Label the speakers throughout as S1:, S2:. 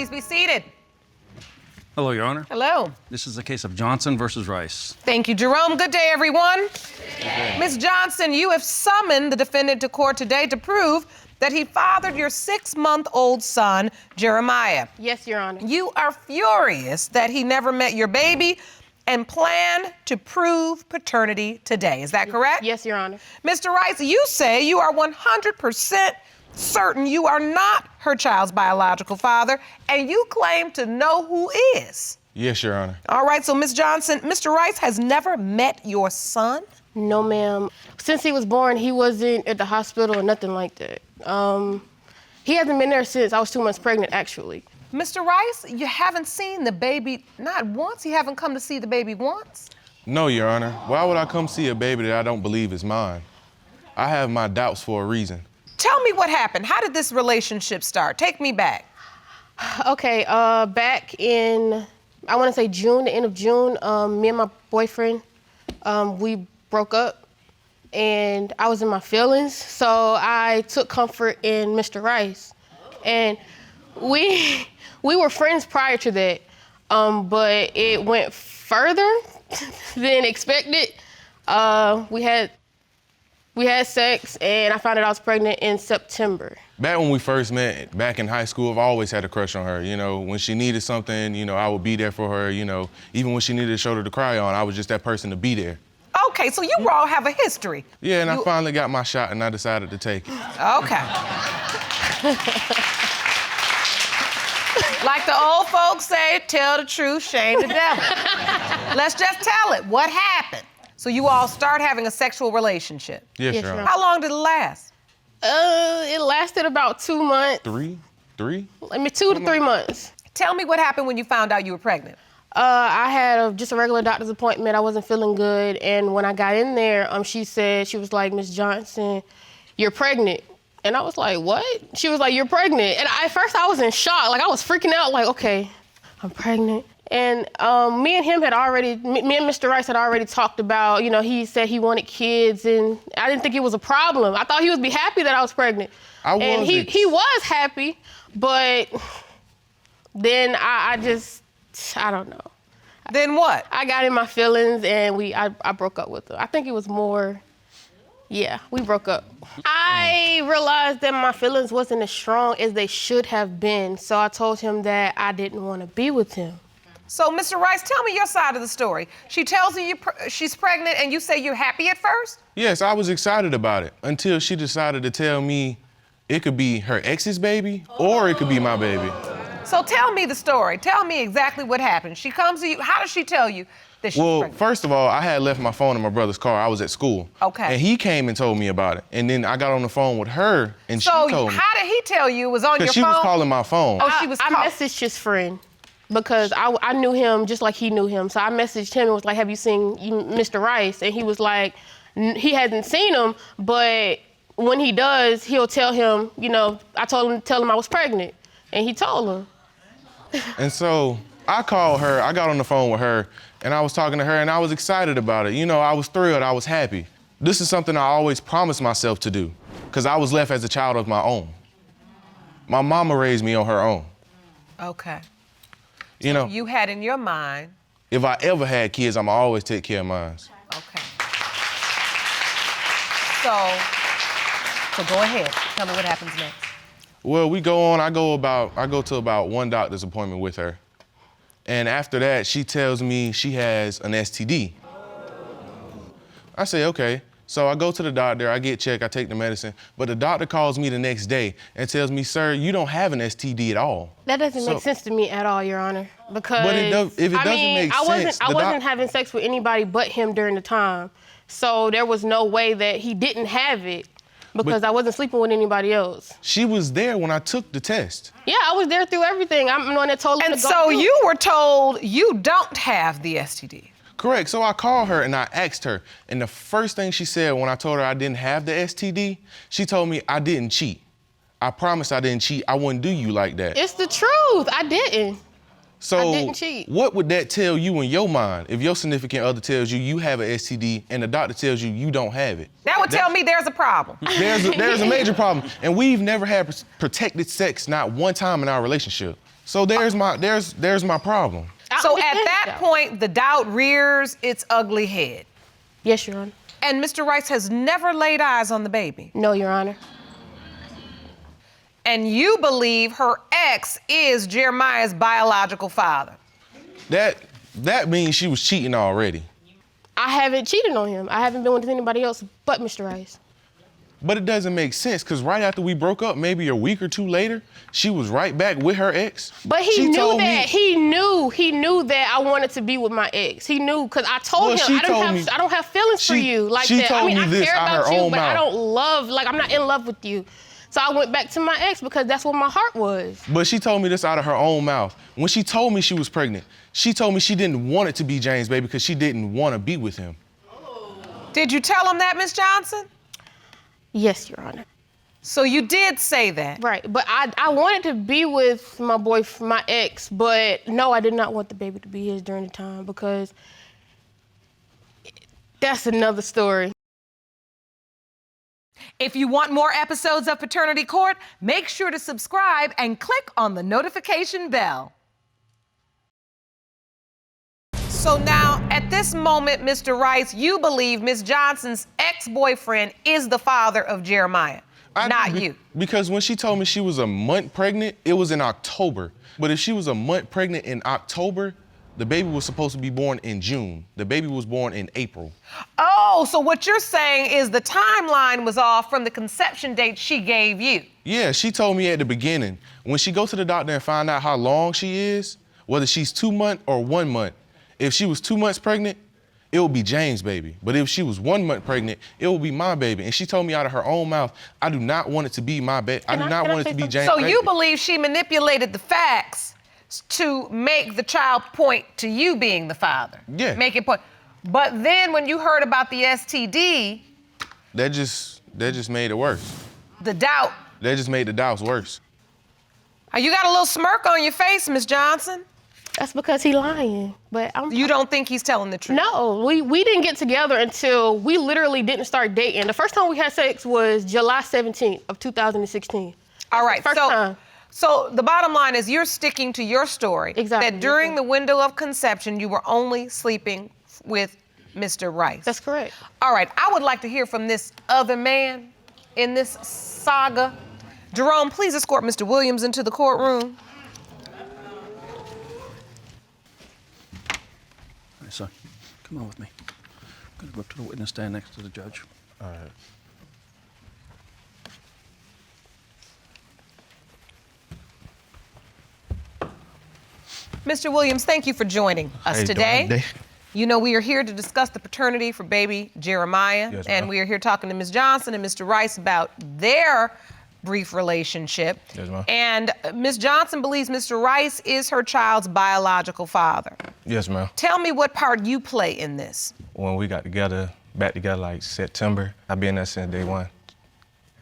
S1: Please be seated.
S2: Hello, Your Honor.
S1: Hello.
S2: This is a case of Johnson versus Rice.
S1: Thank you, Jerome. Good day, everyone. Ms. Johnson, you have summoned the defendant to court today to prove that he fathered your 6-month-old son, Jeremiah.
S3: Yes, Your Honor.
S1: You are furious that he never met your baby and plan to prove paternity today. Is that correct?
S3: Yes, Your Honor.
S1: Mr. Rice, you say you are 100% certain you are not her child's biological father, and you claim to know who is.
S4: Yes, Your Honor.
S1: All right, so Ms. Johnson, Mr. Rice has never met your son?
S3: No, ma'am. Since he was born, he wasn't at the hospital or nothing like that. He hasn't been there since I was 2 months pregnant, actually.
S1: Mr. Rice, you haven't seen the baby not once? You haven't come to see the baby once?
S4: No, Your Honor. Why would I come see a baby that I don't believe is mine? I have my doubts for a reason.
S1: Tell me what happened. How did this relationship start? Take me back.
S3: Okay, back in, I want to say June, the end of June, me and my boyfriend, we broke up, and I was in my feelings, so I took comfort in Mr. Rice. And we were friends prior to that, but it went further than expected. We had sex, and I found out I was pregnant in September.
S4: Back when we first met, back in high school, I've always had a crush on her. You know, when she needed something, you know, I would be there for her. You know, even when she needed a shoulder to cry on, I was just that person to be there.
S1: Okay, so you all have a history.
S4: Yeah, and I finally got my shot, and I decided to take it.
S1: Okay. Like the old folks say, tell the truth, shame the devil. Let's just tell it. What happened? So you all start having a sexual relationship?
S4: Yes,
S3: Yes,
S4: Your
S3: Your
S4: Honor.
S3: Honor.
S1: How long did it last?
S3: It lasted about 2 months.
S4: Three?
S3: I mean, 2 to 3 months.
S1: Tell me what happened when you found out you were pregnant.
S3: I had just a regular doctor's appointment. I wasn't feeling good, and when I got in there, she was like, Ms. Johnson, you're pregnant. And I was like, what? She was like, you're pregnant. And at first I was in shock. Like, I was freaking out, like, okay, I'm pregnant. And me and Mr. Rice had already talked about, you know, he said he wanted kids, and I didn't think it was a problem. I thought he would be happy that I was pregnant. And he was happy, but then I don't know.
S1: Then what?
S3: I got in my feelings, and I broke up with him. I think it was more, yeah, we broke up. I realized that my feelings wasn't as strong as they should have been, so I told him that I didn't want to be with him.
S1: So, Mr. Rice, tell me your side of the story. She tells you she's pregnant, and you say you're happy at first?
S4: Yes, I was excited about it until she decided to tell me it could be her ex's baby or it could be my baby.
S1: So tell me the story. Tell me exactly what happened. She comes to you. How does she tell you that she's pregnant?
S4: First of all, I had left my phone in my brother's car. I was at school.
S1: Okay.
S4: And he came and told me about it. And then I got on the phone with her, and she told me.
S1: So how did he tell you it was on your phone?
S4: Because she was calling my phone.
S1: Oh, she was
S3: I messaged his friend because I knew him just like he knew him. So I messaged him and was like, have you seen Mr. Rice? And he was like, he hasn't seen him, but when he does, he'll tell him, you know, I told him to tell him I was pregnant. And he told him.
S4: And so I called her, I got on the phone with her, and I was talking to her, and I was excited about it. You know, I was thrilled, I was happy. This is something I always promised myself to do, because I was left as a child of my own. My mama raised me on her own.
S1: Okay.
S4: You know,
S1: You had in your mind.
S4: if I ever had kids, I'ma always take care of mine.
S1: Okay. So go ahead. Tell me what happens next.
S4: Well, we go on, I go to about one doctor's appointment with her. And after that, she tells me she has an STD. I say, okay. So I go to the doctor, I get checked, I take the medicine, but the doctor calls me the next day and tells me, sir, you don't have an STD at all.
S3: That doesn't make sense to me at all, Your Honor, because
S4: But if it doesn't make sense,
S3: I wasn't having sex with anybody but him during the time. So there was no way that he didn't have it because I wasn't sleeping with anybody else.
S4: She was there when I took the test.
S3: Yeah, I was there through everything. I'm the one that told him
S1: And
S3: to go
S1: so
S3: through.
S1: you were told you don't have the STD.
S4: Correct. So I called her and I asked her, and the first thing she said when I told her I didn't have the STD, she told me I didn't cheat. I promised I didn't cheat. I wouldn't do you like that.
S3: It's the truth. I didn't.
S4: So
S3: I didn't cheat.
S4: what would that tell you in your mind if your significant other tells you you have an STD and the doctor tells you you don't have it?
S1: That would tell me there's a problem.
S4: There's a major problem, and we've never had protected sex not one time in our relationship. So there's my problem.
S1: So at that point, the doubt rears its ugly head.
S3: Yes, Your Honor.
S1: And Mr. Rice has never laid eyes on the baby.
S3: No, Your Honor.
S1: And you believe her ex is Jeremiah's biological father.
S4: That means she was cheating already.
S3: I haven't cheated on him. I haven't been with anybody else but Mr. Rice.
S4: But it doesn't make sense, because right after we broke up, maybe a week or two later, she was right back with her ex.
S3: But he knew that. He knew that I wanted to be with my ex. He knew, because I told him I don't have feelings for you like that. I mean, I care about you, but I don't love, like, I'm not in love with you. So I went back to my ex because that's what my heart was.
S4: But she told me this out of her own mouth. When she told me she was pregnant, she told me she didn't want it to be James' baby because she didn't want to be with him.
S1: Did you tell him that, Ms. Johnson?
S3: Yes, Your Honor.
S1: So you did say that?
S3: Right, but I wanted to be with my ex, but no, I did not want the baby to be his during the time because that's another story.
S1: If you want more episodes of Paternity Court, make sure to subscribe and click on the notification bell. So now, at this moment, Mr. Rice, you believe Ms. Johnson's ex-boyfriend is the father of Jeremiah, not you.
S4: Because when she told me she was a month pregnant, it was in October. But if she was a month pregnant in October, the baby was supposed to be born in June. The baby was born in April.
S1: Oh, so what you're saying is the timeline was off from the conception date she gave you.
S4: Yeah, she told me at the beginning, when she go to the doctor and find out how long she is, whether she's 2 months or 1 month, if she was 2 months pregnant, it would be James' baby. But if she was 1 month pregnant, it would be my baby. And she told me out of her own mouth, I do not want it to be my baby. I do not want it to be James' baby.
S1: So you believe she manipulated the facts to make the child point to you being the father?
S4: Yeah.
S1: Make it point. But then when you heard about the STD...
S4: That just made it worse.
S1: The doubt.
S4: That just made the doubts worse.
S1: You got a little smirk on your face, Ms. Johnson.
S3: That's because he lying, but
S1: You don't think he's telling the truth?
S3: No, we didn't get together until we literally didn't start dating. The first time we had sex was July 17th of 2016.
S1: All right,
S3: First time.
S1: So the bottom line is you're sticking to your story.
S3: Exactly.
S1: That during the window of conception, you were only sleeping with Mr. Rice.
S3: That's correct.
S1: All right, I would like to hear from this other man in this saga. Jerome, please escort Mr. Williams into the courtroom.
S2: Hey, son, come on with me. I'm gonna go up to the witness stand next to the judge.
S4: All right.
S1: Mr. Williams, thank you for joining us today. You know, we are here to discuss the paternity for baby Jeremiah.
S4: Yes,
S1: and
S4: ma'am.
S1: we are here talking to Ms. Johnson and Mr. Rice about their brief relationship.
S4: Yes, ma'am.
S1: And Ms. Johnson believes Mr. Rice is her child's biological father.
S4: Yes, ma'am.
S1: Tell me what part you play in this.
S5: When we got back together like September, I've been there since day one.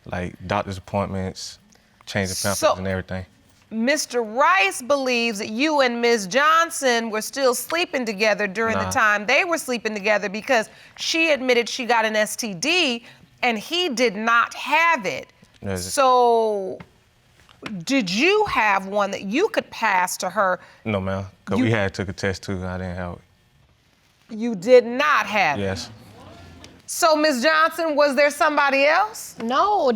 S5: Like doctor's appointments, changing pampers and everything.
S1: Mr. Rice believes that you and Ms. Johnson were still sleeping together during the time they were sleeping together because she admitted she got an STD and he did not have it.
S5: Yes.
S1: So, did you have one that you could pass to her?
S5: No, ma'am, because we had took a test too, I didn't have it.
S1: You did not have it?
S5: Yes.
S1: So, Ms. Johnson, was there somebody else?
S3: No,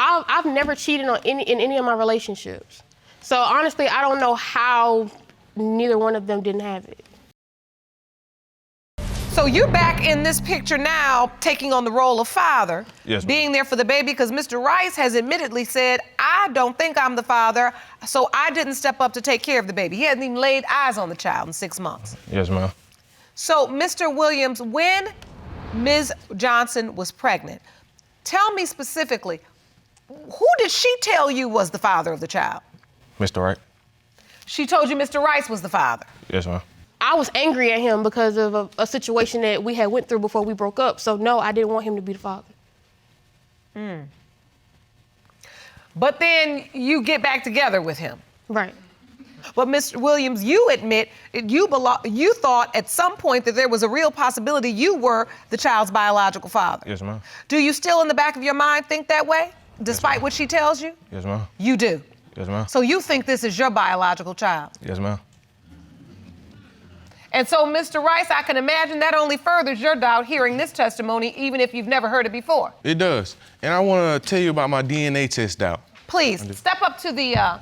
S3: I've never cheated on in any of my relationships. So honestly, I don't know how neither one of them didn't have it.
S1: So you're back in this picture now, taking on the role of father,
S5: Yes, ma'am.
S1: being there for the baby, because Mr. Rice has admittedly said, I don't think I'm the father, so I didn't step up to take care of the baby. He hasn't even laid eyes on the child in 6 months.
S5: Yes, ma'am.
S1: So, Mr. Williams, when Ms. Johnson was pregnant, tell me specifically, who did she tell you was the father of the child?
S5: Mr. Wright?
S1: She told you Mr. Rice was the father.
S5: Yes, ma'am.
S3: I was angry at him because of a situation that we had went through before we broke up. So no, I didn't want him to be the father.
S1: But then you get back together with him.
S3: Right.
S1: But Mr. Williams, you admit you thought at some point that there was a real possibility you were the child's biological father.
S5: Yes, ma'am.
S1: Do you still in the back of your mind think that way, despite what she tells you?
S5: Yes, ma'am.
S1: You do?
S5: Yes, ma'am.
S1: So you think this is your biological child?
S5: Yes, ma'am.
S1: And so, Mr. Rice, I can imagine that only furthers your doubt hearing this testimony, even if you've never heard it before.
S4: It does. And I want to tell you about my DNA test doubt.
S1: Please, step up to the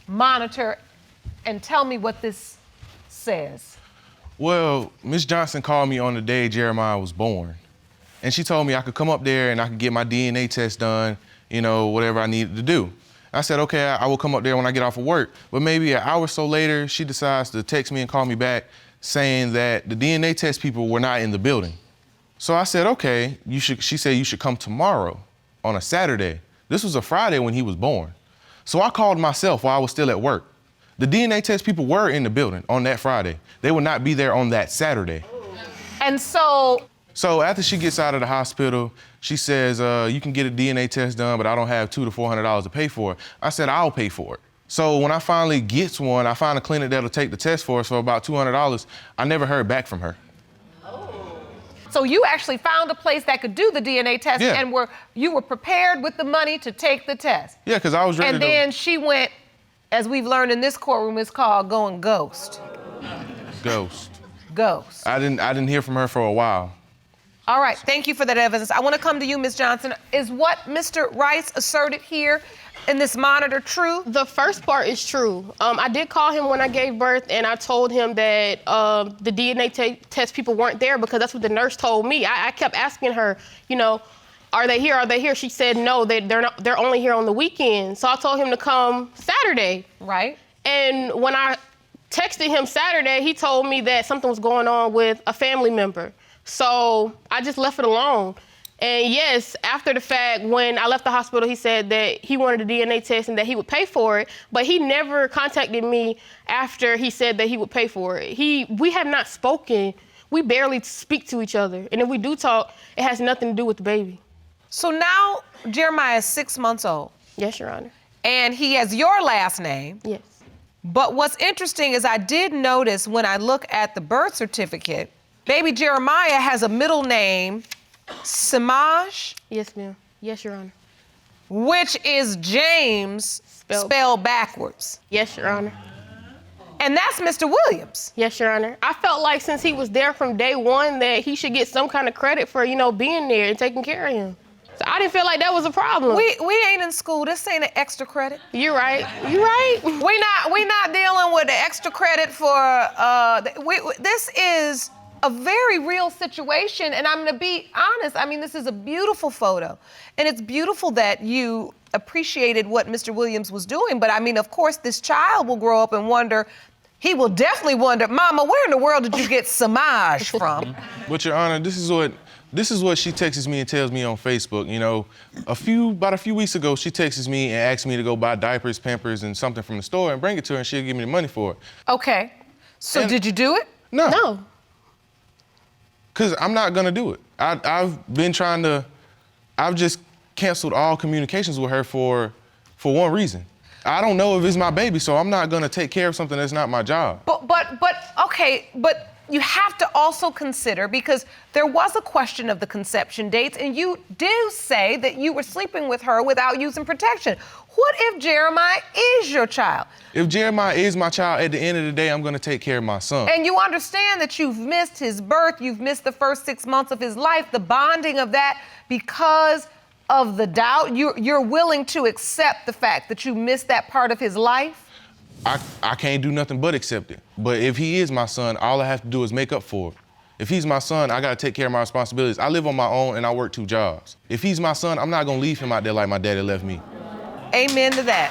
S1: monitor and tell me what this says.
S4: Well, Miss Johnson called me on the day Jeremiah was born. And she told me I could come up there and I could get my DNA test done, you know, whatever I needed to do. I said, okay, I will come up there when I get off of work. But maybe an hour or so later, she decides to text me and call me back saying that the DNA test people were not in the building. So I said, okay, she said you should come tomorrow on a Saturday. This was a Friday when he was born. So I called myself while I was still at work. The DNA test people were in the building on that Friday. They would not be there on that Saturday.
S1: And so
S4: after she gets out of the hospital, she says, you can get a DNA test done, but I don't have $200 to $400 to pay for it. I said, I'll pay for it. So when I finally get one, I find a clinic that'll take the test for us for about $200. I never heard back from her.
S1: So you actually found a place that could do the DNA test,
S4: Yeah.
S1: and you were prepared with the money to take the test.
S4: Yeah, because I was ready
S1: And then she went, as we've learned in this courtroom, it's called going ghost.
S4: Ghost.
S1: Ghost.
S4: I didn't hear from her for a while.
S1: All right, thank you for that evidence. I want to come to you, Ms. Johnson. Is what Mr. Rice asserted here in this monitor true?
S3: The first part is true. I did call him when I gave birth, and I told him that the DNA test people weren't there because that's what the nurse told me. I kept asking her, you know, are they here? Are they here? She said no, they're not. They're only here on the weekend. So I told him to come Saturday.
S1: Right.
S3: And when I texted him Saturday, he told me that something was going on with a family member. So I just left it alone. And yes, after the fact, when I left the hospital, he said that he wanted a DNA test and that he would pay for it, but he never contacted me after he said that he would pay for it. We have not spoken. We barely speak to each other. And if we do talk, it has nothing to do with the baby.
S1: So now Jeremiah is 6 months old.
S3: Yes, Your Honor.
S1: And he has your last name.
S3: Yes.
S1: But what's interesting is I did notice when I look at the birth certificate, baby Jeremiah has a middle name, Samaj.
S3: Yes, ma'am. Yes, Your Honor.
S1: Which is James spelled backwards.
S3: Yes, Your Honor.
S1: And that's Mr. Williams.
S3: Yes, Your Honor. I felt like since he was there from day one that he should get some kind of credit for, you know, being there and taking care of him. So I didn't feel like that was a problem.
S1: We ain't in school. This ain't an extra credit.
S3: You're right. You're right.
S1: We not dealing with the extra credit for, this is a very real situation, and I'm gonna be honest, I mean, this is a beautiful photo, and it's beautiful that you appreciated what Mr. Williams was doing, but I mean, of course, this child will grow up and wonder, he will definitely wonder, Mama, where in the world did you get Samaj from?
S4: But Your Honor, this is what she texts me and tells me on Facebook. You know, about a few weeks ago, she texts me and asks me to go buy diapers, Pampers, and something from the store and bring it to her, and she'll give me the money for it.
S1: Okay, so did you do it?
S3: No.
S4: Because I'm not gonna do it. I've just canceled all communications with her for one reason. I don't know if it's my baby, so I'm not gonna take care of something that's not my job.
S1: But you have to also consider, because there was a question of the conception dates, and you do say that you were sleeping with her without using protection. What if Jeremiah is your child?
S4: If Jeremiah is my child, at the end of the day, I'm gonna take care of my son.
S1: And you understand that you've missed his birth, you've missed the first 6 months of his life, the bonding of that, because of the doubt, you're willing to accept the fact that you missed that part of his life?
S4: I can't do nothing but accept it. But if he is my son, all I have to do is make up for it. If he's my son, I gotta take care of my responsibilities. I live on my own and I work 2 jobs. If he's my son, I'm not gonna leave him out there like my daddy left me.
S1: Amen to that.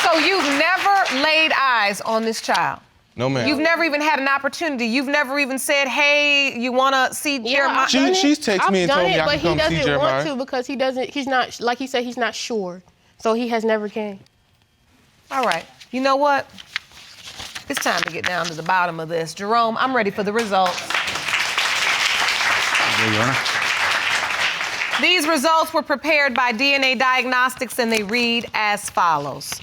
S1: So you've never laid eyes on this child?
S4: No, ma'am.
S1: You've never even had an opportunity? You've never even said, hey, you wanna see Jeremiah?
S4: She's texted me and told me I can come see Jeremiah.
S3: But he doesn't want to because he's not, like he said, he's not sure. So he has never came.
S1: All right, you know what? It's time to get down to the bottom of this. Jerome, I'm ready for the results.
S2: There you are.
S1: These results were prepared by DNA Diagnostics, and they read as follows.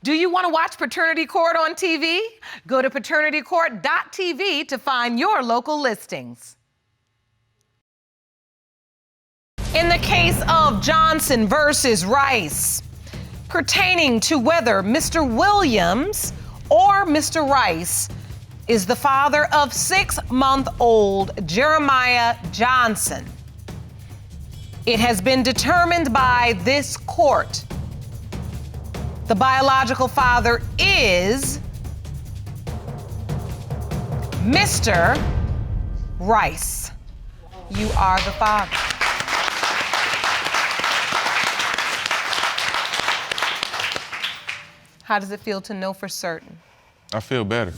S1: Do you want to watch Paternity Court on TV? Go to paternitycourt.tv to find your local listings. In the case of Johnson versus Rice, pertaining to whether Mr. Williams or Mr. Rice is the father of 6-month-old Jeremiah Johnson, it has been determined by this court the biological father is Mr. Rice. You are the father. How does it feel to know for certain?
S4: I feel better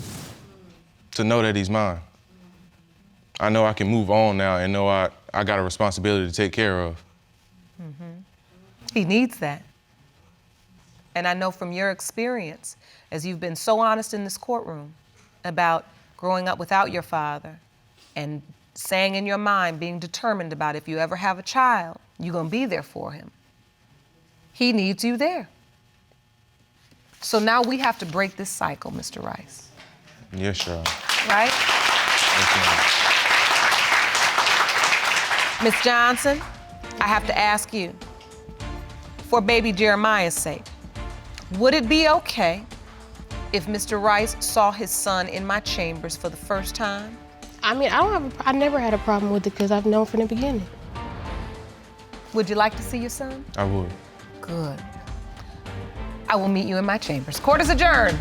S4: to know that he's mine. I know I can move on now and know I got a responsibility to take care of.
S1: He needs that. And I know from your experience, as you've been so honest in this courtroom about growing up without your father and saying in your mind, being determined about if you ever have a child, you're gonna be there for him. He needs you there. So now we have to break this cycle, Mr. Rice.
S4: Yes, Your Honor.
S1: Right?
S4: Yes,
S1: Ms. Johnson, I have to ask you, for baby Jeremiah's sake, would it be okay if Mr. Rice saw his son in my chambers for the first time?
S3: I mean, I never had a problem with it because I've known from the beginning.
S1: Would you like to see your son?
S4: I would.
S1: Good. I will meet you in my chambers. Court is adjourned.